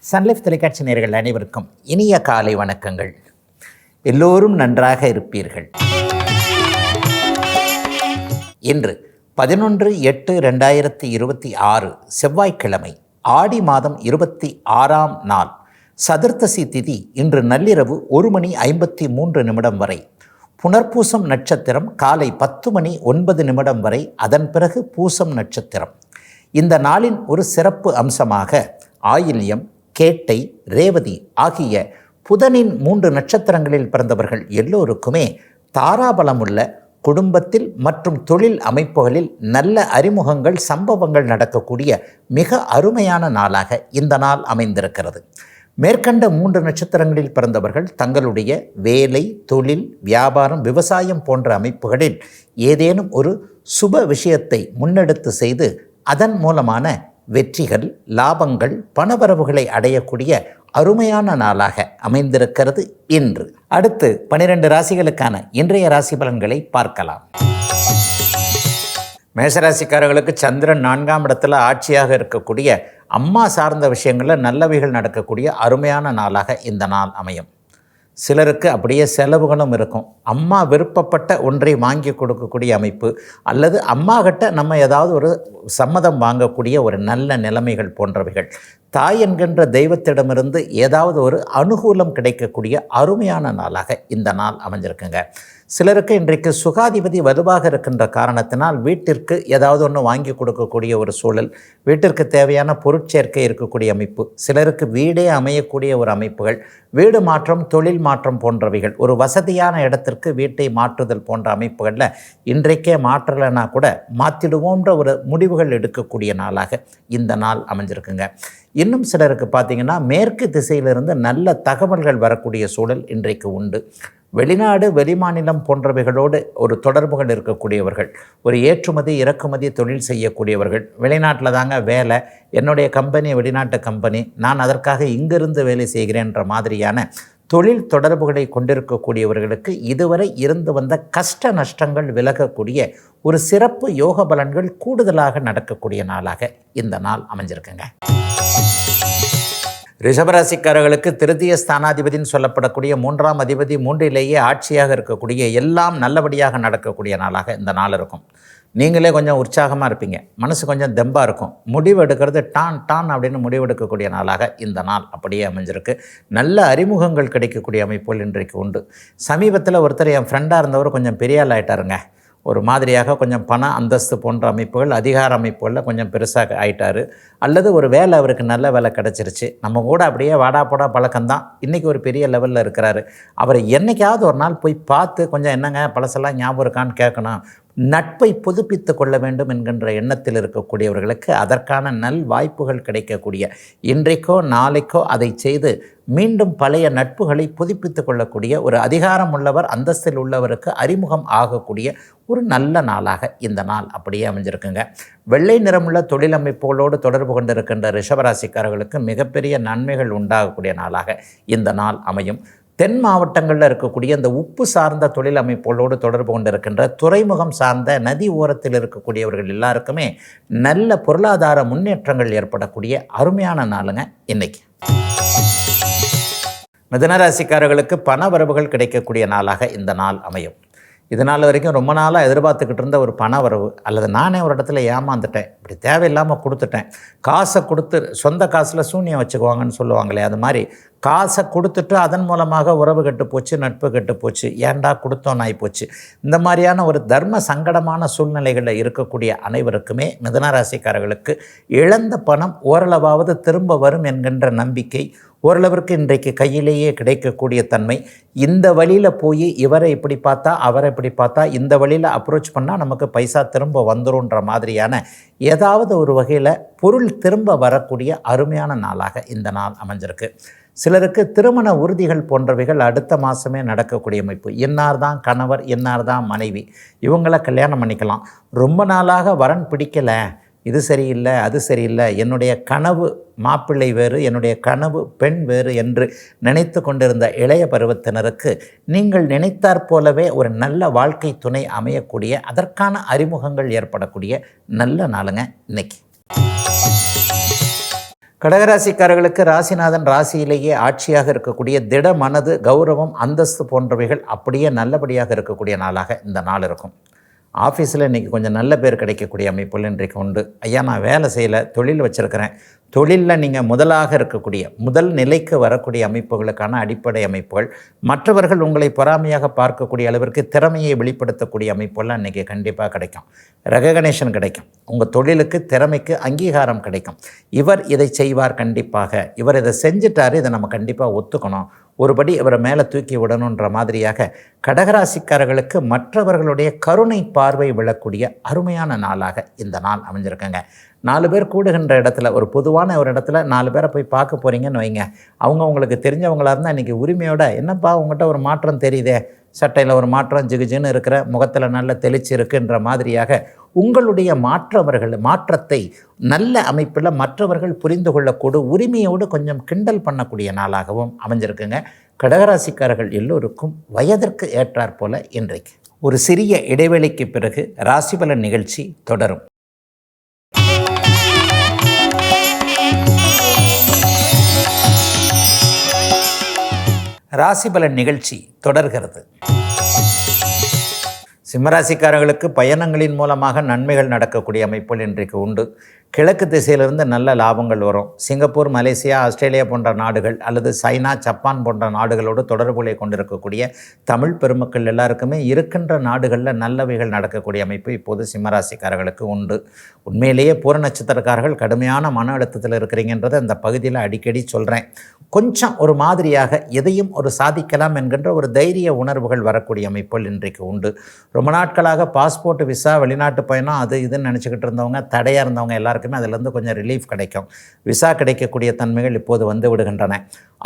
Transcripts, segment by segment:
Sun Life தொலைக்காட்சி நேயர்கள் அனைவருக்கும் இனிய காலை வணக்கங்கள். எல்லோரும் நன்றாக இருப்பீர்கள். இன்று 11/8/2026 செவ்வாய்க்கிழமை, ஆடி மாதம் 26ஆம் நாள், சதுர்த்தசி திதி. இன்று நள்ளிரவு 1:53 வரை, புனர்பூசம் நட்சத்திரம் காலை 10:09 வரை, அதன் பிறகு பூசம் நட்சத்திரம். இந்த நாளின் ஒரு சிறப்பு அம்சமாக ஆயில்யம், கேட்டை, ரேவதி ஆகிய புதனின் 3 நட்சத்திரங்களில் பிறந்தவர்கள் எல்லோருக்குமே தாராபலமுள்ள குடும்பத்தில் மற்றும் தொழில் அமைப்புகளில் நல்ல அறிமுகங்கள், சம்பவங்கள் நடக்கக்கூடிய மிக அருமையான நாளாக இந்த நாள் அமைந்திருக்கிறது. மேற்கண்ட 3 நட்சத்திரங்களில் பிறந்தவர்கள் தங்களுடைய வேலை, தொழில், வியாபாரம், விவசாயம் போன்ற அமைப்புகளில் ஏதேனும் ஒரு சுப விஷயத்தை முன்னெடுத்து செய்து அதன் மூலமான வெற்றிகள், லாபங்கள், பணவரவுகளை அடையக்கூடிய அருமையான நாளாக அமைந்திருக்கிறது இன்று. அடுத்து 12 ராசிகளுக்கான இன்றைய ராசி பலன்களை பார்க்கலாம். மேஷராசிக்காரர்களுக்கு சந்திரன் 4ஆம் இடத்துல ஆட்சியாக இருக்கக்கூடிய அம்மா சார்ந்த விஷயங்களில் நல்லவைகள் நடக்கக்கூடிய அருமையான நாளாக இந்த நாள் அமையும். சிலருக்கு அப்படியே செலவுகளும் இருக்கும். அம்மா விருப்பப்பட்ட ஒன்றை வாங்கி கொடுக்கக்கூடிய அமைப்பு, அல்லது அம்மா கிட்ட நம்ம ஏதாவது ஒரு சம்மதம் வாங்கக்கூடிய ஒரு நல்ல நிலைமைகள் போன்றவைகள், தாய் என்கின்ற தெய்வத்திடமிருந்து ஏதாவது ஒரு அனுகூலம் கிடைக்கக்கூடிய அருமையான நாளாக இந்த நாள் அமைஞ்சிருக்குங்க. சிலருக்கு இன்றைக்கு சுகாதிபதி வலுவாக இருக்கின்ற காரணத்தினால் வீட்டிற்கு ஏதாவது ஒன்று வாங்கி கொடுக்கக்கூடிய ஒரு சூழல், வீட்டிற்கு தேவையான பொருட்சேர்க்கை இருக்கக்கூடிய அமைப்பு, சிலருக்கு வீடே அமையக்கூடிய ஒரு அமைப்புகள், வீடு மாற்றம், தொழில் மாற்றம் போன்றவைகள், ஒரு வசதியான இடத்திற்கு வீட்டை மாற்றுதல் போன்ற அமைப்புகளில் இன்றைக்கே மாற்றலைன்னா கூட மாற்றிடுவோன்ற ஒரு முடிவுகள் எடுக்கக்கூடிய நாளாக இந்த நாள் அமைஞ்சிருக்குங்க. இன்னும் சிலருக்கு பார்த்திங்கன்னா மேற்கு திசையிலிருந்து நல்ல தகவல்கள் வரக்கூடிய சூழல் இன்றைக்கு உண்டு. வெளிநாடு, வெளிமாநிலம் போன்றவைகளோடு ஒரு தொடர்புகள் இருக்கக்கூடியவர்கள், ஒரு ஏற்றுமதி இறக்குமதி தொழில் செய்யக்கூடியவர்கள், வெளிநாட்டில் தாங்க வேலை, என்னுடைய கம்பெனி வெளிநாட்டு கம்பெனி, நான் அதற்காக இங்கிருந்து வேலை செய்கிறேன்ற மாதிரியான தொழில் தொடர்புகளை கொண்டிருக்கக்கூடியவர்களுக்கு இதுவரை இருந்து வந்த கஷ்ட நஷ்டங்கள் விலகக்கூடிய ஒரு சிறப்பு யோக பலன்கள் கூடுதலாக நடக்கக்கூடிய நாளாக இந்த நாள் அமைஞ்சிருக்குங்க. ரிஷபராசிக்காரர்களுக்கு திருத்திய ஸ்தானாதிபதினு சொல்லப்படக்கூடிய 3ஆம் அதிபதி 3லேயே ஆட்சியாக இருக்கக்கூடிய, எல்லாம் நல்லபடியாக நடக்கக்கூடிய நாளாக இந்த நாள் இருக்கும். நீங்களே கொஞ்சம் உற்சாகமாக இருப்பீங்க, மனசு கொஞ்சம் தெம்பாக இருக்கும், முடிவு எடுக்கிறது டான் டான் அப்படின்னு முடிவெடுக்கக்கூடிய நாளாக இந்த நாள் அப்படியே அமைஞ்சிருக்கு. நல்ல அறிமுகங்கள் கிடைக்கக்கூடிய அமைப்புகள் இன்றைக்கு உண்டு. சமீபத்தில் ஒருத்தர், என் ஃப்ரெண்டாக இருந்தவர் கொஞ்சம் பெரிய ஆள் ஆகிட்டாருங்க, ஒரு மாதிரியாக கொஞ்சம் பண அந்தஸ்து போன்ற அமைப்புகள், அதிகார அமைப்புகளில் கொஞ்சம் பெருசாக ஆயிட்டார், அல்லது ஒரு வேலை அவருக்கு நல்ல வேலை கிடச்சிருச்சு, நம்ம கூட அப்படியே வாடா போடா பழக்கம்தான், இன்றைக்கி ஒரு பெரிய லெவலில் இருக்கிறாரு. அவரை என்றைக்காவது ஒரு நாள் போய் பார்த்து கொஞ்சம் என்னங்க பழசெல்லாம் ஞாபகம் இருக்கான்னு கேட்கணும், நட்பை புதுப்பித்து கொள்ள வேண்டும் என்கின்ற எண்ணத்தில் இருக்கக்கூடியவர்களுக்கு அதற்கான நல் வாய்ப்புகள் கிடைக்கக்கூடிய, இன்றைக்கோ நாளைக்கோ அதை செய்து மீண்டும் பழைய நட்புகளை புதுப்பித்து கொள்ளக்கூடிய ஒரு அதிகாரம் உள்ளவர், அந்தஸ்தில் உள்ளவருக்கு அறிமுகம் ஆகக்கூடிய ஒரு நல்ல நாளாக இந்த நாள் அப்படியே அமைஞ்சிருக்குங்க. வெள்ளை நிறமுள்ள தொழில் அமைப்புகளோடு தொடர்பு கொண்டிருக்கின்ற ரிஷபராசிக்காரர்களுக்கு மிகப்பெரிய நன்மைகள் உண்டாகக்கூடிய நாளாக இந்த நாள் அமையும். தென் மாவட்டங்களில் இருக்கக்கூடிய அந்த உப்பு சார்ந்த தொழில் அமைப்புகளோடு தொடர்பு கொண்டிருக்கின்ற, துறைமுகம் சார்ந்த நதி ஓரத்தில் இருக்கக்கூடியவர்கள் எல்லாருக்குமே நல்ல பொருளாதார முன்னேற்றங்கள் ஏற்படக்கூடிய அருமையான நாளுங்க இன்னைக்கு. மிதுனராசிக்காரர்களுக்கு பண வரவுகள் கிடைக்கக்கூடிய நாளாக இந்த நாள் அமையும். இதனால் வரைக்கும் ரொம்ப நாளாக எதிர்பார்த்துக்கிட்டு இருந்த ஒரு பண வரவு, அல்லது நானே ஒரு இடத்துல ஏமாந்துட்டேன், இப்படி தேவையில்லாமல் கொடுத்துட்டேன், காசை கொடுத்து சொந்த காசில் சூன்யம் வச்சுக்குவாங்கன்னு சொல்லுவாங்களே, அது மாதிரி காசை கொடுத்துட்டு அதன் மூலமாக உறவு கெட்டு போச்சு, நட்பு கெட்டு போச்சு, ஏண்டா கொடுத்தோன்னு ஆகிப்போச்சு, இந்த மாதிரியான ஒரு தர்ம சங்கடமான சூழ்நிலைகளில் இருக்கக்கூடிய அனைவருக்குமே மிதுனராசிக்காரர்களுக்கு இழந்த பணம் ஓரளவாவது திரும்ப வரும் என்கின்ற நம்பிக்கை ஓரளவிற்கு இன்றைக்கு கையிலேயே கிடைக்கக்கூடிய தன்மை. இந்த வழியில் போய் இவரை இப்படி பார்த்தா, அவரை இப்படி பார்த்தா, இந்த வழியில் அப்ரோச் பண்ணால் நமக்கு பைசா திரும்ப வந்துருன்ற மாதிரியான ஏதாவது ஒரு வகையில் பொருள் திரும்ப வரக்கூடிய அருமையான நாளாக இந்த நாள் அமைஞ்சிருக்கு. சிலருக்கு திருமண உறுதிகள் போன்றவைகள் அடுத்த மாதமே நடக்கக்கூடிய அமைப்பு. இன்னார் தான் கணவர், இன்னார் தான் மனைவி, இவங்களை கல்யாணம் பண்ணிக்கலாம். ரொம்ப நாளாக வரன் பிடிக்கலை, இது சரியில்லை, அது சரியில்லை, என்னுடைய கனவு மாப்பிள்ளை வேறு, என்னுடைய கனவு பெண் வேறு என்று நினைத்து கொண்டிருந்த இளைய பருவத்தினருக்கு நீங்கள் நினைத்தாற் போலவே ஒரு நல்ல வாழ்க்கை துணை அமையக்கூடிய, அதற்கான அறிமுகங்கள் ஏற்படக்கூடிய நல்ல நாளுங்க இன்னைக்கு. கடகராசிக்காரர்களுக்கு ராசிநாதன் ராசியிலேயே ஆட்சியாக இருக்கக்கூடிய திட மனது, கௌரவம், அந்தஸ்து போன்றவைகள் அப்படியே நல்லபடியாக இருக்கக்கூடிய நாளாக இந்த நாள் இருக்கும். ஆஃபீஸில் இன்றைக்கி கொஞ்சம் நல்ல பேர் கிடைக்கக்கூடிய அமைப்புகள் இன்றைக்கு உண்டு. ஐயா நான் வேலை செய்யலை, தொழில் வச்சுருக்கிறேன், தொழிலில் நீங்கள் முதலாக இருக்கக்கூடிய முதல் நிலைக்கு வரக்கூடிய அமைப்புகளுக்கான அடிப்படை அமைப்புகள், மற்றவர்கள் உங்களை பொறாமையாக பார்க்கக்கூடிய அளவிற்கு திறமையை வெளிப்படுத்தக்கூடிய அமைப்புகள்லாம் இன்றைக்கி கண்டிப்பாக கிடைக்கும். ரெகக்னேஷன் கிடைக்கும், உங்கள் தொழிலுக்கு திறமைக்கு அங்கீகாரம் கிடைக்கும். இவர் இதை செய்வார், கண்டிப்பாக இவர் இதை செஞ்சிட்டார், இதை நம்ம கண்டிப்பாக ஒத்துக்கணும், ஒருபடி இவரை மேலே தூக்கி விடணுன்ற மாதிரியாக கடகராசிக்காரர்களுக்கு மற்றவர்களுடைய கருணை பார்வை விழக்கூடிய அருமையான நாளாக இந்த நாள் அமைஞ்சிருக்குங்க. 4 பேர் கூடுகின்ற இடத்துல, ஒரு பொதுவான ஒரு இடத்துல 4 பேரை போய் பார்க்க போகிறீங்கன்னு வைங்க. அவங்க உங்களுக்கு தெரிஞ்சவங்களாக இருந்தால் இன்றைக்கி உரிமையோட, என்னப்பா உங்கள்கிட்ட ஒரு மாற்றம் தெரியுதே, சட்டையில் ஒரு மாற்றம், ஜிகுஜின்னு இருக்கிற, முகத்தில் நல்ல தெளிச்சு இருக்குன்ற மாதிரியாக உங்களுடைய மாற்றத்தை நல்ல அமைப்பில் மற்றவர்கள் புரிந்து கொள்ளக்கூட உரிமையோடு கொஞ்சம் கிண்டல் பண்ணக்கூடிய நாளாகவும் அமைஞ்சிருக்குங்க. கடகராசிக்காரர்கள் எல்லோருக்கும் வயதிற்கு ஏற்றாற் போல இன்றைக்கு ஒரு சிறிய இடைவெளிக்கு பிறகு ராசிபலன் நிகழ்ச்சி தொடரும். ராசிபலன் நிகழ்ச்சி தொடர்கிறது. சிம்மராசிக்காரர்களுக்கு பயணங்களின் மூலமாக நன்மைகள் நடக்கக்கூடிய அமைப்புகள் இன்றைக்கு உண்டு. கிழக்கு திசையிலிருந்து நல்ல லாபங்கள் வரும். சிங்கப்பூர், மலேசியா, ஆஸ்திரேலியா போன்ற நாடுகள் அல்லது சைனா, ஜப்பான் போன்ற நாடுகளோடு தொடர்புகளை கொண்டிருக்கக்கூடிய தமிழ் பெருமக்கள் எல்லாருக்குமே இருக்கின்ற நாடுகளில் நல்லவைகள் நடக்கக்கூடிய அமைப்பு இப்போது சிம்மராசிக்காரர்களுக்கு உண்டு. உண்மையிலேயே பூர நட்சத்திரக்காரர்கள் கடுமையான மன அழுத்தத்தில் இருக்கிறீங்கன்றதை இந்த பகுதியில் அடிக்கடி சொல்கிறேன். கொஞ்சம் ஒரு மாதிரியாக எதையும் ஒரு சாதிக்கலாம் என்கின்ற ஒரு தைரிய உணர்வுகள் வரக்கூடிய அமைப்புகள் இன்றைக்கு உண்டு. ரொம்ப நாட்களாக பாஸ்போர்ட், விசா, வெளிநாட்டு பயணம் அது இதுன்னு நினச்சிக்கிட்டு இருந்தவங்க, தடையாக இருந்தவங்க எல்லாருக்குமே அதிலேருந்து கொஞ்சம் ரிலீஃப் கிடைக்கும். விசா கிடைக்கக்கூடிய தன்மைகள் இப்போது வந்து விடுகின்றன.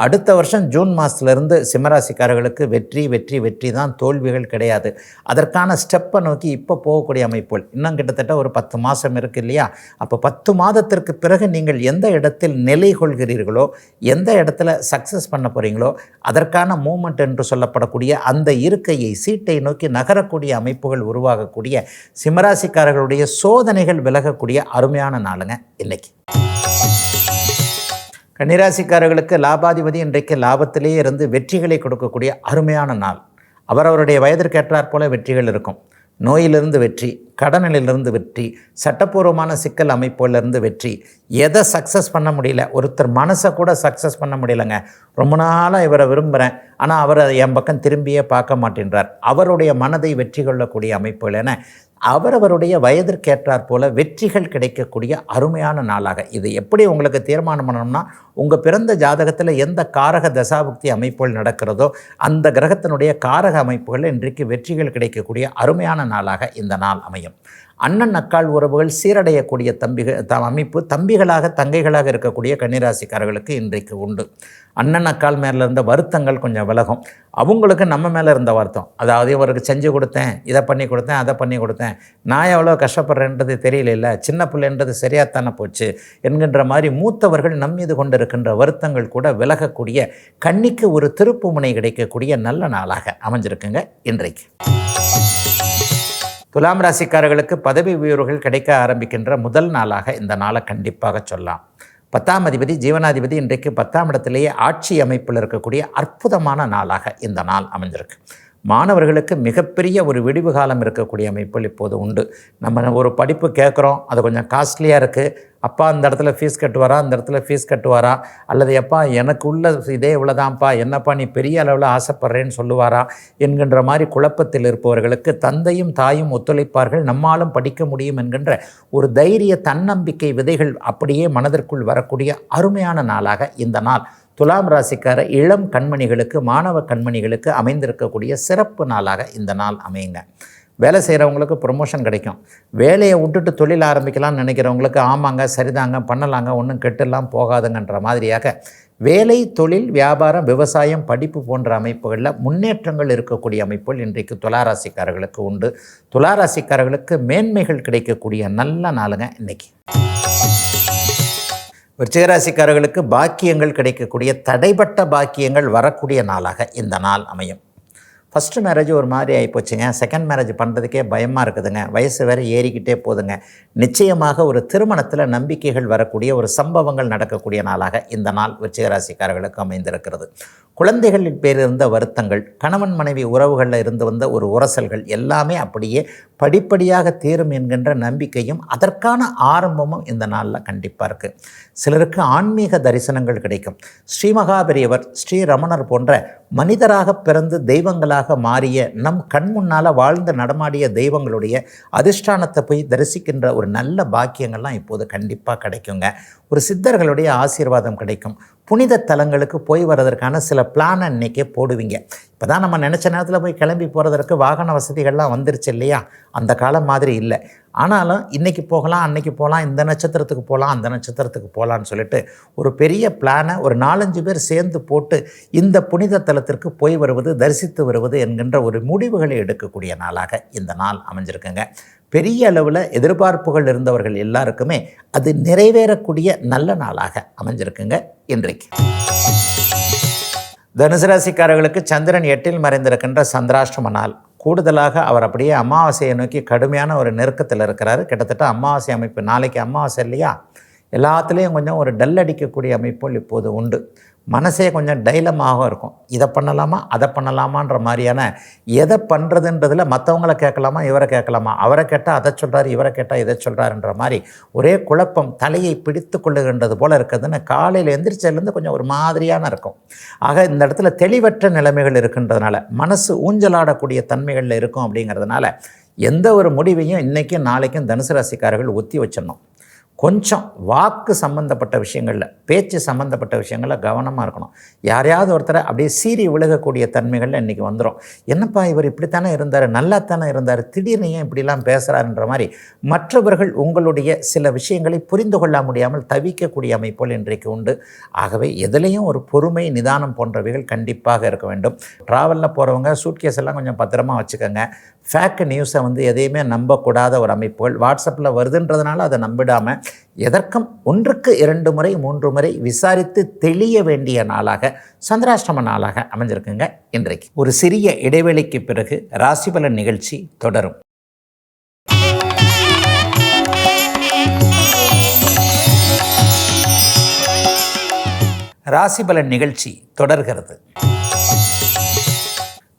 அடுத்த வருஷம் ஜூன் மாதத்துலேருந்து சிம்மராசிக்காரர்களுக்கு வெற்றி வெற்றி வெற்றி தான், தோல்விகள் கிடையாது. அதற்கான ஸ்டெப்பை நோக்கி இப்போ போகக்கூடிய அமைப்புகள் இன்னும் கிட்டத்தட்ட ஒரு 10 மாதம் இருக்குது இல்லையா? அப்போ 10 மாதத்திற்கு பிறகு நீங்கள் எந்த இடத்தில் நிலை கொள்கிறீர்களோ, எந்த இடத்துல சக்ஸஸ் பண்ண போகிறீங்களோ, அதற்கான மூமெண்ட் என்று சொல்லப்படக்கூடிய அந்த இருக்கையை, சீட்டை நோக்கி நகரக்கூடிய அமைப்புகள் உருவாகக்கூடிய, சிம்மராசிக்காரர்களுடைய சோதனைகள் விலகக்கூடிய அருமையான நாளுங்க இன்னைக்கு. கன்னிராசிக்காரர்களுக்கு லாபாதிபதி இன்றைக்கு லாபத்திலேயே இருந்து வெற்றிகளை கொடுக்கக்கூடிய அருமையான நாள். அவரவருடைய வயதிற்கு ஏற்றாற் போல வெற்றிகள் இருக்கும். நோயிலிருந்து வெற்றி, கடனிலிருந்து வெற்றி, சட்டப்பூர்வமான சிக்கல் அமைப்புகளிலிருந்து வெற்றி. எதை சக்ஸஸ் பண்ண முடியல, ஒருத்தர் மனசை கூட சக்ஸஸ் பண்ண முடியலைங்க. ரொம்ப நாளாக இவரை விரும்புகிறேன், ஆனால் அவர் என் பக்கம் திரும்பியே பார்க்க மாட்டேன்றார். அவருடைய மனதை வெற்றி கொள்ளக்கூடிய அமைப்புகள் என அவரவருடைய வயதிற்கேற்றாற் போல வெற்றிகள் கிடைக்கக்கூடிய அருமையான நாளாக இது. எப்படி உங்களுக்கு தீர்மானம் பண்ணணும்னா, உங்கள் பிறந்த ஜாதகத்தில் எந்த காரக தசாபுக்தி அமைப்புகள் நடக்கிறதோ அந்த கிரகத்தினுடைய காரக அமைப்புகளில் இன்றைக்கு வெற்றிகள் கிடைக்கக்கூடிய அருமையான நாளாக இந்த நாள் அமையும். அண்ணன் அக்கால் உறவுகள் சீரடையக்கூடிய அமைப்பு தம்பிகளாக தங்கைகளாக இருக்கக்கூடிய கன்னிராசிக்காரர்களுக்கு இன்றைக்கு உண்டு. அண்ணன் அக்கால் மேலே இருந்த வருத்தங்கள் கொஞ்சம் விலகும். அவங்களுக்கு நம்ம மேலே இருந்த வருத்தம், அதாவது இவருக்கு செஞ்சு கொடுத்தேன், இதை பண்ணி கொடுத்தேன், அதை பண்ணி கொடுத்தேன், நான் எவ்வளோ கஷ்டப்படுறேன்றது தெரியல, சின்ன பிள்ளைன்றது சரியாத்தானே போச்சு என்கின்ற மாதிரி மூத்தவர்கள் நம் மீது கொண்டு இருக்கின்ற வருத்தங்கள் கூட விலகக்கூடிய, கண்ணிக்கு ஒரு திருப்பு முனை கிடைக்கக்கூடிய நல்ல நாளாக அமைஞ்சிருக்குங்க இன்றைக்கு. துலாம் ராசிக்காரர்களுக்கு பதவி உயர்வுகள் கிடைக்க ஆரம்பிக்கின்ற முதல் நாளாக இந்த நாளை கண்டிப்பாக சொல்லலாம். 10ஆம் அதிபதி ஜீவனாதிபதி இன்றைக்கு 10ஆம் இடத்திலேயே ஆட்சி அமைப்பில் இருக்கக்கூடிய அற்புதமான நாளாக இந்த நாள் அமைஞ்சிருக்கு. மாணவர்களுக்கு மிகப்பெரிய ஒரு விடிவு காலம் இருக்கக்கூடிய அமைப்புகள் இப்போது உண்டு. நம்ம ஒரு படிப்பு கேட்குறோம், அது கொஞ்சம் காஸ்ட்லியாக இருக்குது, அப்பா அந்த இடத்துல ஃபீஸ் கட்டுவாரா, அந்த இடத்துல ஃபீஸ் கட்டுவாரா, அல்லது எப்பா எனக்கு உள்ள இதே இவ்வளோதான்ப்பா, என்னப்பா நீ பெரிய அளவில் ஆசைப்படுறேன்னு சொல்லுவாரா என்கின்ற மாதிரி குழப்பத்தில் இருப்பவர்களுக்கு தந்தையும் தாயும் ஒத்துழைப்பார்கள், நம்மாலும் படிக்க முடியும் என்கின்ற ஒரு தைரிய தன்னம்பிக்கை விதைகள் அப்படியே மனதிற்குள் வரக்கூடிய அருமையான நாளாக இந்த நாள் துலாம் ராசிக்கார இளம் கண்மணிகளுக்கு, மாணவ கண்மணிகளுக்கு அமைந்திருக்கக்கூடிய சிறப்பு நாளாக இந்த நாள் அமையுங்க. வேலை செய்கிறவங்களுக்கு ப்ரொமோஷன் கிடைக்கும். வேலையை விட்டுட்டு தொழில் ஆரம்பிக்கலாம்னு நினைக்கிறவங்களுக்கு ஆமாங்க, சரிதாங்க, பண்ணலாங்க, ஒன்றும் கெட்டுலாம் போகாதுங்கன்ற மாதிரியாக வேலை, தொழில், வியாபாரம், விவசாயம், படிப்பு போன்ற அமைப்புகளில் முன்னேற்றங்கள் இருக்கக்கூடிய அமைப்புகள் இன்றைக்கு துளாராசிக்காரர்களுக்கு உண்டு. துளாராசிக்காரர்களுக்கு மேன்மைகள் கிடைக்கக்கூடிய நல்ல நாளுங்க இன்னைக்கு. விருச்சிகராசிக்காரர்களுக்கு பாக்கியங்கள் கிடைக்கக்கூடிய, தடைப்பட்ட பாக்கியங்கள் வரக்கூடிய நாளாக இந்த நாள் அமையும். ஃபஸ்ட்டு மேரேஜ் ஒரு மாதிரி ஆகிப்போச்சுங்க, செகண்ட் மேரேஜ் பண்ணுறதுக்கே பயமாக இருக்குதுங்க, வயசு வேறு ஏறிக்கிட்டே போதுங்க. நிச்சயமாக ஒரு திருமணத்தில் நம்பிக்கைகள் வரக்கூடிய ஒரு சம்பவங்கள் நடக்கக்கூடிய நாளாக இந்த நாள் விருச்சிக ராசிக்காரர்களுக்கு அமைந்திருக்கிறது. குழந்தைகளின் பேர் இருந்த வருத்தங்கள், கணவன் மனைவி உறவுகளில் இருந்து வந்த ஒரு உரசல்கள் எல்லாமே அப்படியே படிப்படியாக தீரும் என்கின்ற நம்பிக்கையும் அதற்கான ஆரம்பமும் இந்த நாளில் கண்டிப்பாக இருக்குது. சிலருக்கு ஆன்மீக தரிசனங்கள் கிடைக்கும். ஸ்ரீமகாபெரியவர், ஸ்ரீரமணர் போன்ற மனிதராக பிறந்து தெய்வங்களாக மாறிய நம் கண் முன்னால் வாழ்ந்து நடமாடிய தெய்வங்களுடைய அதிஷ்டானத்தை போய் தரிசிக்கின்ற ஒரு நல்ல பாக்கியங்கள்லாம் இப்போது கண்டிப்பாக கிடைக்குங்க. ஒரு சித்தர்களுடைய ஆசீர்வாதம் கிடைக்கும். புனித தலங்களுக்கு போய் வர்றதற்கான சில பிளானை இன்றைக்கே போடுவீங்க. இப்போ தான் நம்ம நினச்ச நேரத்தில் போய் கிளம்பி போகிறதற்கு வாகன வசதிகள்லாம் வந்துருச்சு இல்லையா, அந்த காலம் மாதிரி இல்லை. ஆனாலும் இன்றைக்கி போகலாம், அன்றைக்கி போகலாம், இந்த நட்சத்திரத்துக்கு போகலாம், அந்த நட்சத்திரத்துக்கு போகலான்னு சொல்லிட்டு ஒரு பெரிய பிளானை ஒரு 4-5 பேர் சேர்ந்து போட்டு இந்த புனித தலத்திற்கு போய் வருவது, தரிசித்து வருவது என்கின்ற ஒரு முடிவுகளை எடுக்கக்கூடிய நாளாக இந்த நாள் அமைஞ்சிருக்குங்க. பெரிய அளவில் எதிர்பார்ப்புகள் இருந்தவர்கள் எல்லாருக்குமே அது நிறைவேறக்கூடிய நல்ல நாளாக அமைஞ்சிருக்குங்க இன்றைக்கு. தனுசு ராசிக்காரர்களுக்கு சந்திரன் 8இல் மறைந்திருக்கின்ற சந்திராஷ்டம நாள். கூடுதலாக அவர் அப்படியே அமாவாசையை நோக்கி கடுமையான ஒரு நெருக்கத்தில் இருக்கிறார். கிட்டத்தட்ட அமாவாசை அமைப்பு, நாளைக்கு அமாவாசை இல்லையா, எல்லாத்துலேயும் கொஞ்சம் ஒரு டல் அடிக்கக்கூடிய அமைப்புகள் இப்போது உண்டு. மனசே கொஞ்சம் டைலமாக இருக்கும். இதை பண்ணலாமா, அதை பண்ணலாமான்ற மாதிரியான, எதை பண்ணுறதுன்றதில் மற்றவங்கள கேட்கலாமா, இவரை கேட்கலாமா, அவரை கேட்டால் அதை சொல்கிறார், இவரை கேட்டால் இதை சொல்கிறாருன்ற மாதிரி ஒரே குழப்பம், தலையை பிடித்து கொள்ளுகின்றது போல் இருக்குதுன்னு காலையில் எந்திரிச்சதுலேருந்து கொஞ்சம் ஒரு மாதிரியான இருக்கும். ஆக இந்த இடத்துல தெளிவற்ற நிலைமைகள் இருக்கின்றதுனால மனசு ஊஞ்சலாடக்கூடிய தன்மைகளில் இருக்கும். அப்படிங்கிறதுனால எந்த ஒரு முடிவையும் இன்றைக்கும் நாளைக்கும் தனுசு ராசிக்காரர்கள் ஒத்தி வச்சிடணும். கொஞ்சம் வாக்கு சம்மந்தப்பட்ட விஷயங்களில், பேச்சு சம்மந்தப்பட்ட விஷயங்களில் கவனமாக இருக்கணும். யாரையாவது ஒருத்தரை அப்படியே சீறி விழுகக்கூடிய தன்மைகளில் இன்றைக்கி வந்துடும். என்னப்பா இவர் இப்படித்தானே இருந்தார், நல்லா தானே இருந்தார், திடீர்னு ஏன் இப்படிலாம் பேசுகிறாருன்ற மாதிரி மற்றவர்கள் உங்களுடைய சில விஷயங்களை புரிந்து கொள்ள முடியாமல் தவிக்கக்கூடிய அமைப்புகள் இன்றைக்கு உண்டு. ஆகவே எதுலேயும் ஒரு பொறுமை, நிதானம் போன்றவைகள் கண்டிப்பாக இருக்க வேண்டும். ட்ராவலில் போகிறவங்க சூட்கேஸ் எல்லாம் கொஞ்சம் பத்திரமா வச்சுக்கோங்க. ஃபேக் நியூஸை எதையுமே நம்பக்கூடாத ஒரு அமைப்புகள் வாட்ஸ்அப்பில் வருதுன்றதுனால அதை நம்பிடாமல் எதற்கும் 1க்கு 2 முறை 3 முறை விசாரித்து தெளிய வேண்டிய நாளாக, சந்திராஷ்டம நாளாக அமைஞ்சிருக்குங்க இன்றைக்கு. ஒரு சிறிய இடைவெளிக்கு பிறகு ராசிபலன் நிகழ்ச்சி தொடரும். ராசிபலன் நிகழ்ச்சி தொடர்கிறது.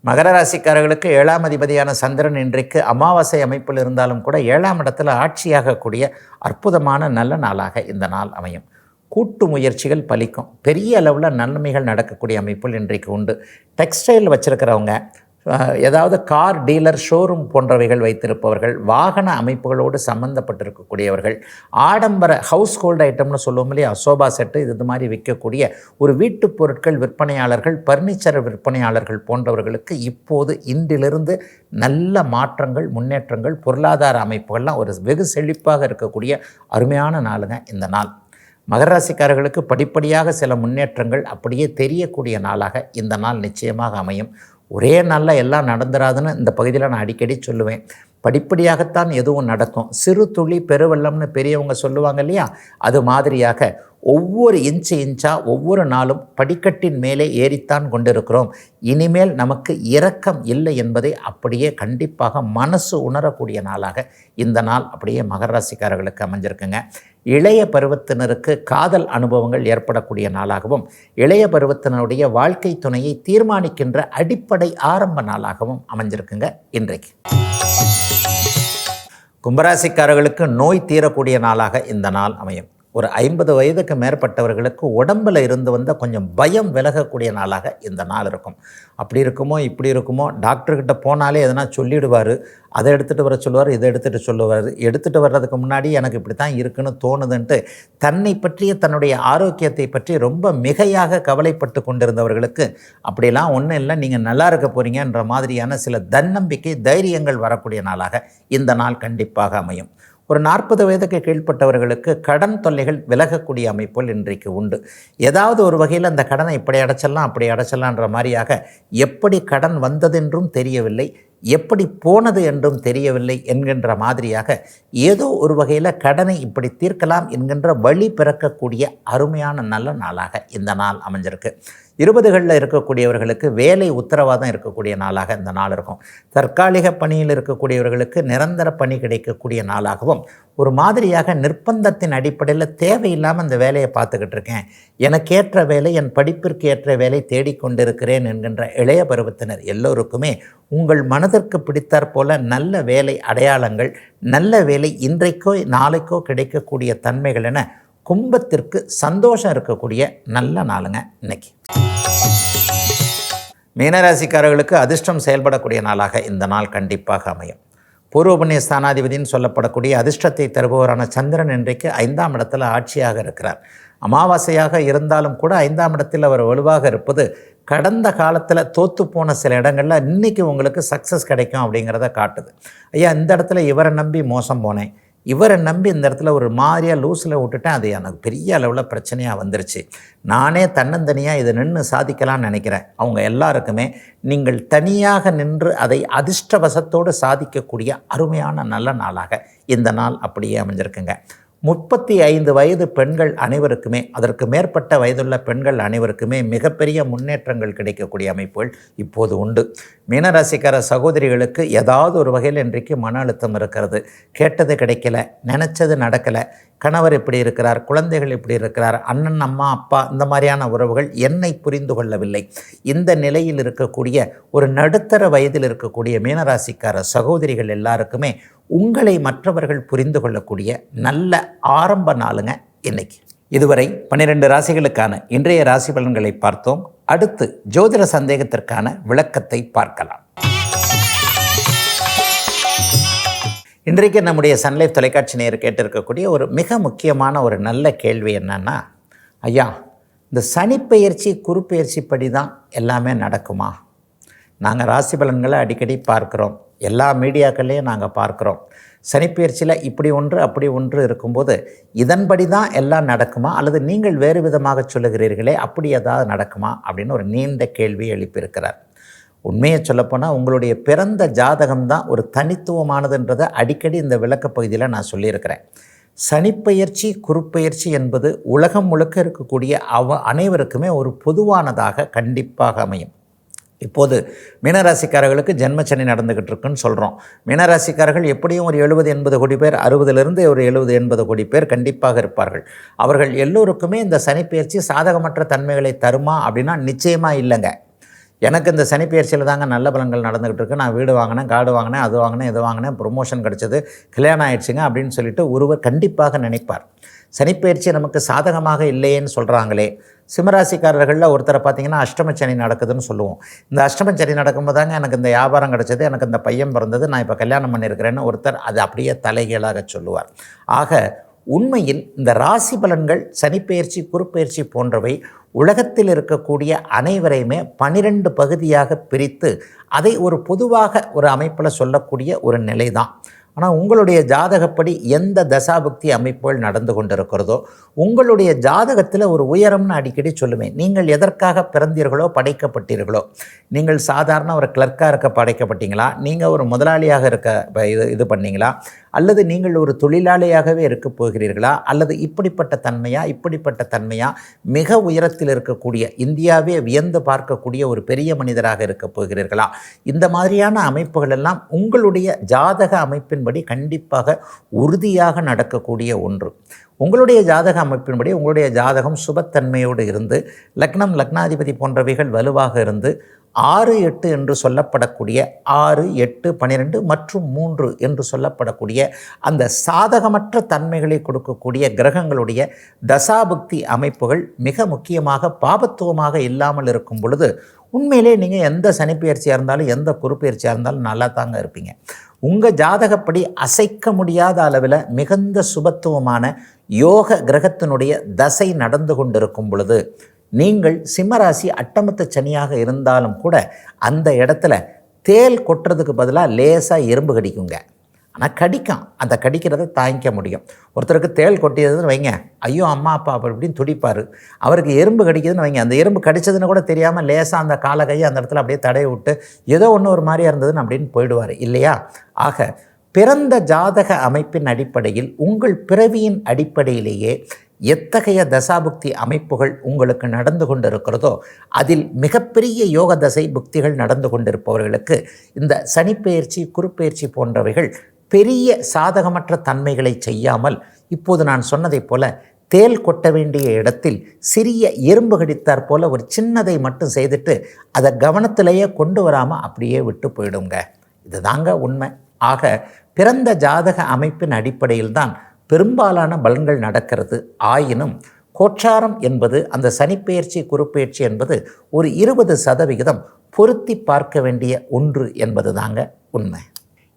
மகர ராசிக்காரர்களுக்கு 7ஆம் அதிபதியான சந்திரன் இன்றைக்கு அமாவாசை அமைப்பில் இருந்தாலும் கூட 7ஆம் இடத்துல ஆட்சியாகக்கூடிய அற்புதமான நல்ல நாளாக இந்த நாள் அமையும். கூட்டு முயற்சிகள் பலிக்கும். பெரிய அளவில் நன்மைகள் நடக்கக்கூடிய அமைப்புகள் இன்றைக்கு உண்டு. டெக்ஸ்டைல் வச்சுருக்கிறவங்க, ஏதாவது கார் டீலர், ஷோரூம் போன்றவைகள் வைத்திருப்பவர்கள், வாகன அமைப்புகளோடு சம்மந்தப்பட்டிருக்கக்கூடியவர்கள், ஆடம்பர ஹவுஸ் ஹோல்டு ஐட்டம்னு சொல்லுவோம் இல்லையா, சோபா செட்டு, இது மாதிரி விற்கக்கூடிய ஒரு வீட்டுப் பொருட்கள் விற்பனையாளர்கள், பர்னிச்சர் விற்பனையாளர்கள் போன்றவர்களுக்கு இப்போது இன்றிலிருந்து நல்ல மாற்றங்கள், முன்னேற்றங்கள், பொருளாதார அமைப்புகள்லாம் ஒரு வெகு செழிப்பாக இருக்கக்கூடிய அருமையான நாளுங்க இந்த நாள். மகர ராசிக்காரர்களுக்கு படிப்படியாக சில முன்னேற்றங்கள் அப்படியே தெரியக்கூடிய நாளாக இந்த நாள் நிச்சயமாக அமையும். ஒரே நாளில் எல்லாம் நடந்துராதுன்னு இந்த பகுதியில் நான் அடிக்கடி சொல்லுவேன். படிப்படியாகத்தான் எதுவும் நடக்கும். சிறு துளி பெருவெள்ளம்னு பெரியவங்க சொல்லுவாங்க இல்லையா, அது மாதிரியாக ஒவ்வொரு இன்ச்சாக ஒவ்வொரு நாளும் படிக்கட்டின் மேலே ஏறித்தான் கொண்டிருக்கிறோம். இனிமேல் நமக்கு இரக்கம் இல்லை என்பதை அப்படியே கண்டிப்பாக மனசு உணரக்கூடிய நாளாக இந்த நாள் அப்படியே மகர ராசிக்காரர்களுக்கு அமைஞ்சிருக்குங்க. இளைய பருவத்தினருக்கு காதல் அனுபவங்கள் ஏற்படக்கூடிய நாளாகவும், இளைய பருவத்தினருடைய வாழ்க்கை துணையை தீர்மானிக்கின்ற அடிப்படை ஆரம்ப நாளாகவும் அமைஞ்சிருக்குங்க இன்றைக்கு. கும்பராசிக்காரர்களுக்கு நோய் தீரக்கூடிய நாளாக இந்த நாள் அமையும். ஒரு 50 வயதுக்கு மேற்பட்டவர்களுக்கு உடம்பில் இருந்து வந்த கொஞ்சம் பயம் விலகக்கூடிய நாளாக இந்த நாள் இருக்கும். அப்படி இருக்குமோ இப்படி இருக்குமோ, டாக்டர்கிட்ட போனாலே எதனா சொல்லிவிடுவார், அதை எடுத்துகிட்டு வர சொல்லுவார், இதை எடுத்துகிட்டு சொல்லுவார். எடுத்துகிட்டு வர்றதுக்கு முன்னாடி எனக்கு இப்படி தான் இருக்குன்னு தோணுதுன்ட்டு தன்னை பற்றிய, தன்னுடைய ஆரோக்கியத்தை பற்றி ரொம்ப மிகையாக கவலைப்பட்டு கொண்டிருந்தவர்களுக்கு அப்படிலாம் ஒன்றும் இல்லை, நீங்கள் நல்லா இருக்க போகிறீங்கன்ற மாதிரியான சில தன்னம்பிக்கை, தைரியங்கள் வரக்கூடிய நாளாக இந்த நாள் கண்டிப்பாக அமையும். ஒரு 40 வயதுக்கு கீழ்ப்பட்டவர்களுக்கு கடன் தொல்லைகள் விலகக்கூடிய அமைப்புகள் இன்றைக்கு உண்டு. ஏதாவது ஒரு வகையில் அந்த கடனை இப்படி அடைச்சிடலாம், அப்படி அடைச்சிடலான்ற மாதிரியாக எப்படி கடன் வந்ததென்றும் தெரியவில்லை, எப்படி போனது என்றும் தெரியவில்லை என்கின்ற மாதிரியாக ஏதோ ஒரு வகையில் கடனை இப்படி தீர்க்கலாம் என்கின்ற வழி பிறக்கக்கூடிய அருமையான நல்ல நாளாக இந்த நாள் அமைஞ்சிருக்கு. 20களில் இருக்கக்கூடியவர்களுக்கு வேலை உத்தரவாதம் இருக்கக்கூடிய நாளாக இந்த நாள் இருக்கும். தற்காலிக பணியில் இருக்கக்கூடியவர்களுக்கு நிரந்தர பணி கிடைக்கக்கூடிய நாளாகவும், ஒரு மாதிரியாக நிர்பந்தத்தின் அடிப்படையில் தேவையில்லாமல் அந்த வேலையை பார்த்துக்கிட்டு இருக்கேன், எனக்கேற்ற வேலை, என் படிப்பிற்கு ஏற்ற வேலை தேடிக்கொண்டிருக்கிறேன் என்கின்ற இளைய பருவத்தினர் எல்லோருக்குமே உங்கள் மனதிற்கு பிடித்தாற் போல நல்ல வேலை அடையாளங்கள், நல்ல வேலை இன்றைக்கோ நாளைக்கோ கிடைக்கக்கூடிய தன்மைகள் என கும்பத்திற்கு சந்தோஷம் இருக்கக்கூடிய நல்ல நாளுங்க இன்னைக்கு. மீனராசிக்காரர்களுக்கு அதிர்ஷ்டம் செயல்படக்கூடிய நாளாக இந்த நாள் கண்டிப்பாக அமையும். பூர்வ புண்ணிய ஸ்தானாதிபதினு சொல்லப்படக்கூடிய அதிர்ஷ்டத்தை தருபவரான சந்திரன் இன்றைக்கு 5ஆம் இடத்துல ஆட்சியாக இருக்கிறார். அமாவாசையாக இருந்தாலும் கூட 5ஆம் இடத்தில் அவர் வலுவாக இருப்பது கடந்த காலத்தில் தோற்று போன சில இடங்களில் இன்றைக்கி உங்களுக்கு சக்ஸஸ் கிடைக்கும் அப்படிங்கிறத காட்டுது. ஐயா, இந்த இடத்துல இவரை நம்பி மோசம் போனேன், இவரை நம்பி இந்த இடத்துல ஒரு மாதிரியாக லூஸில் விட்டுட்டேன், அது எனக்கு பெரிய அளவில் பிரச்சனையாக வந்துருச்சு, நானே தன்னந்தனியாக இதை நின்று சாதிக்கலாம்னு நினைக்கிறேன். அவங்க எல்லாருக்குமே நீங்கள் தனியாக நின்று அதை அதிர்ஷ்டவசத்தோடு சாதிக்கக்கூடிய அருமையான நல்ல நாளாக இந்த நாள் அப்படியே அமைஞ்சிருக்குங்க. 35 வயது பெண்கள் அனைவருக்குமே, அதற்கு மேற்பட்ட வயதுள்ள பெண்கள் அனைவருக்குமே மிகப்பெரிய முன்னேற்றங்கள் கிடைக்கக்கூடிய அமைப்புகள் இப்போது உண்டு. மீனராசிக்கார சகோதரிகளுக்கு ஏதாவது ஒரு வகையில் இன்றைக்கு மன அழுத்தம் இருக்கிறது. கேட்டது கிடைக்கல, நினச்சது நடக்கலை, கணவர் இப்படி இருக்கிறார், குழந்தைகள் இப்படி இருக்கிறார், அண்ணன் அம்மா அப்பா இந்த மாதிரியான உறவுகள் என்னை புரிந்து கொள்ளவில்லை. இந்த நிலையில் இருக்கக்கூடிய ஒரு நடுத்தர வயதில் இருக்கக்கூடிய மீனராசிக்கார சகோதரிகள் எல்லாருக்குமே உங்களை மற்றவர்கள் புரிந்து கொள்ளக்கூடிய நல்ல ஆரம்ப நாளுங்க இன்னைக்கு. இதுவரை 12 ராசிகளுக்கான இன்றைய ராசி பலன்களை பார்த்தோம். அடுத்து ஜோதிட சந்தேகத்திற்கான விளக்கத்தை பார்க்கலாம். இன்றைக்கு நம்முடைய சன்லைஃப் தொலைக்காட்சி நேயர் கேட்டிருக்கக்கூடிய ஒரு மிக முக்கியமான ஒரு நல்ல கேள்வி என்னன்னா, ஐயா, இந்த சனிப்பெயர்ச்சி குருப்பெயர்ச்சி படி தான் எல்லாமே நடக்குமா? நாங்கள் ராசி பலன்களை அடிக்கடி பார்க்குறோம், எல்லா மீடியாக்கள்லேயும் நாங்கள் பார்க்குறோம். சனிப்பெயர்ச்சியில் இப்படி ஒன்று அப்படி ஒன்று இருக்கும்போது இதன்படி தான் எல்லாம் நடக்குமா, அல்லது நீங்கள் வேறு விதமாக சொல்லுகிறீர்களே, அப்படி ஏதாவது நடக்குமா அப்படின்னு ஒரு நீண்ட கேள்வி எழுப்பியிருக்கிறார். உண்மையை சொல்லப்போனால் உங்களுடைய பிறந்த ஜாதகம்தான் ஒரு தனித்துவமானதுன்றதை அடிக்கடி இந்த விளக்க பகுதியில் நான் சொல்லியிருக்கிறேன். சனிப்பெயர்ச்சி குருப்பெயர்ச்சி என்பது உலகம் முழுக்க இருக்கக்கூடிய அனைவருக்குமே ஒரு பொதுவானதாக கண்டிப்பாக அமையும். இப்போது மீனராசிக்காரர்களுக்கு ஜென்மச்சனி நடந்துக்கிட்டு இருக்குன்னு சொல்கிறோம். மீனராசிக்காரர்கள் எப்படியும் ஒரு 70-80 கோடி பேர், 60லிருந்து ஒரு 70-80 கோடி பேர் கண்டிப்பாக இருப்பார்கள். அவர்கள் எல்லோருக்குமே இந்த சனிப்பெயர்ச்சி சாதகமற்ற தன்மைகளை தருமா அப்படின்னா நிச்சயமாக இல்லைங்க. எனக்கு இந்த சனிப்பெயர்ச்சியில் தாங்க நல்ல பலன்கள் நடந்துக்கிட்டு இருக்கு, நான் வீடு வாங்கினேன், காடு வாங்கினேன், அது வாங்கினேன், இது வாங்கினேன், ப்ரொமோஷன் கிடச்சிது, கல்யாணம் ஆயிடுச்சுங்க அப்படின்னு சொல்லிட்டு ஒருவர் கண்டிப்பாக நினைப்பார். சனிப்பெயர்ச்சி நமக்கு சாதகமாக இல்லையேன்னு சொல்கிறாங்களே. சிம்மராசிக்காரர்களில் ஒருத்தரை பார்த்திங்கன்னா அஷ்டமச்சனி நடக்குதுன்னு சொல்லுவோம். இந்த அஷ்டமச்சனி நடக்கும்போது தாங்க எனக்கு இந்த வியாபாரம் கிடச்சது, எனக்கு இந்த பையன் பிறந்தது, நான் இப்போ கல்யாணம் பண்ணியிருக்கிறேன்னு ஒருத்தர் அது அப்படியே தலைகீழாக சொல்லுவார். ஆக உண்மையில் இந்த ராசி பலன்கள் சனிப்பெயர்ச்சி குருப்பெயர்ச்சி போன்றவை உலகத்தில் இருக்கக்கூடிய அனைவரையுமே 12 பகுதியாக பிரித்து அதை ஒரு பொதுவாக ஒரு அமைப்பில் சொல்லக்கூடிய ஒரு நிலை தான். ஆனால் உங்களுடைய ஜாதகப்படி எந்த தசாபக்தி அமைப்புகள் நடந்து கொண்டிருக்கிறதோ, உங்களுடைய ஜாதகத்தில் ஒரு உயரம்னு அடிக்கடி சொல்லுவேன். நீங்கள் எதற்காக பிறந்தீர்களோ படைக்கப்பட்டீர்களோ, நீங்கள் சாதாரண ஒரு கிளர்க்காக இருக்க படைக்கப்பட்டீங்களா, நீங்கள் ஒரு முதலாளியாக இருக்க இது பண்ணீங்களா, அல்லது நீங்கள் ஒரு தொழிலாளியாகவே இருக்க போகிறீர்களா, அல்லது இப்படிப்பட்ட தன்மையா மிக உயரத்தில் இருக்கக்கூடிய இந்தியாவே வியந்து பார்க்கக்கூடிய ஒரு பெரிய மனிதராக இருக்க போகிறீர்களா, இந்த மாதிரியான அமைப்புகள் எல்லாம் உங்களுடைய ஜாதக அமைப்பின்படி கண்டிப்பாக உறுதியாக நடக்கக்கூடிய ஒன்று. உங்களுடைய ஜாதக அமைப்பின்படி உங்களுடைய ஜாதகம் சுபத்தன்மையோடு இருந்து லக்னம் லக்னாதிபதி போன்றவைகள் வலுவாக இருந்து 6, 8 என்று சொல்லப்படக்கூடிய 6, 8, 12 மற்றும் 3 என்று சொல்லப்படக்கூடிய அந்த சாதகமற்ற தன்மைகளை கொடுக்கக்கூடிய கிரகங்களுடைய தசாபுக்தி அமைப்புகள் மிக முக்கியமாக பாபத்துவமாக இல்லாமல் இருக்கும் பொழுது உண்மையிலே நீங்கள் எந்த சனிப்பெயர்ச்சியாக இருந்தாலும் எந்த குருப்பெயர்ச்சியாக இருந்தாலும் நல்லா தாங்க இருப்பீங்க. உங்கள் ஜாதகப்படி அசைக்க முடியாத அளவில் மிகுந்த சுபத்துவமான யோக கிரகத்தினுடைய தசை நடந்து கொண்டிருக்கும் பொழுது நீங்கள் சிம்மராசி அட்டமத்து சனியாக இருந்தாலும் கூட அந்த இடத்துல தேல் கொட்டுறதுக்கு பதிலாக லேசாக எறும்பு கடிக்குங்க. ஆனால் கடிக்கும், அந்த கடிக்கிறத தாங்கிக்க முடியும். ஒருத்தருக்கு தேள் கொட்டியதுன்னு வைங்க, ஐயோ அம்மா அப்பா அப்படி இப்படின்னு துடிப்பார். அவருக்கு எறும்பு கடிக்குதுன்னு வைங்க, அந்த எறும்பு கடிச்சதுன்னு கூட தெரியாமல் லேசாக அந்த காலை கையை அந்த இடத்துல அப்படியே தடவி விட்டு ஏதோ ஒன்று ஒரு மாதிரியாக இருந்ததுன்னு அப்படின்னு போயிடுவார் இல்லையா? ஆக பிறந்த ஜாதக அமைப்பின் அடிப்படையில் உங்கள் பிறவியின் அடிப்படையிலேயே எத்தகைய தசாபுக்தி அமைப்புகள் உங்களுக்கு நடந்து கொண்டிருக்கிறதோ அதில் மிகப்பெரிய யோக தசை புக்திகள் நடந்து கொண்டிருப்பவர்களுக்கு இந்த சனிப்பெயர்ச்சி குருப்பெயர்ச்சி போன்றவைகள் பெரிய சாதகமற்ற தன்மைகளை செய்யாமல் இப்போது நான் சொன்னதைப் போல தேள் கொட்ட வேண்டிய இடத்தில் சிறிய எறும்பு கடித்தாற் போல ஒரு சின்னதை மட்டும் செய்துட்டு அதை கவனத்திலேயே கொண்டு வராமல் அப்படியே விட்டு போயிடுங்க. இதுதாங்க உண்மை. ஆக பிறந்த ஜாதக அமைப்பின் அடிப்படையில் தான் பெரும்பாலான பலன்கள் நடக்கிறது. ஆயினும் கோச்சாரம் என்பது அந்த சனிப்பெயர்ச்சி குருப்பெயர்ச்சி என்பது ஒரு 20% பொருத்தி பார்க்க வேண்டிய ஒன்று என்பது தாங்க உண்மை.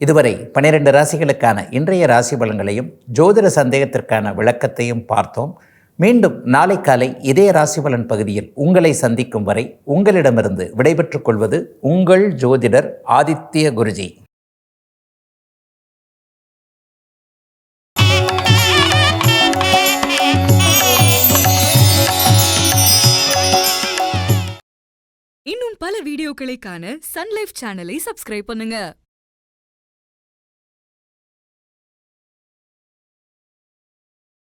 இதுவரை 12 ராசிகளுக்கான இன்றைய ராசி பலன்களையும் ஜோதிட சந்தேகத்திற்கான விளக்கத்தையும் பார்த்தோம். மீண்டும் நாளை காலை இதே ராசி பலன் பகுதியில் உங்களை சந்திக்கும் வரை உங்களிடமிருந்து விடைபெற்றுக் கொள்வது உங்கள் ஜோதிடர் ஆதித்ய குருஜி. இன்னும் பல வீடியோக்களை காண சன் லைஃப் சேனலை சப்ஸ்கிரைப் பண்ணுங்க.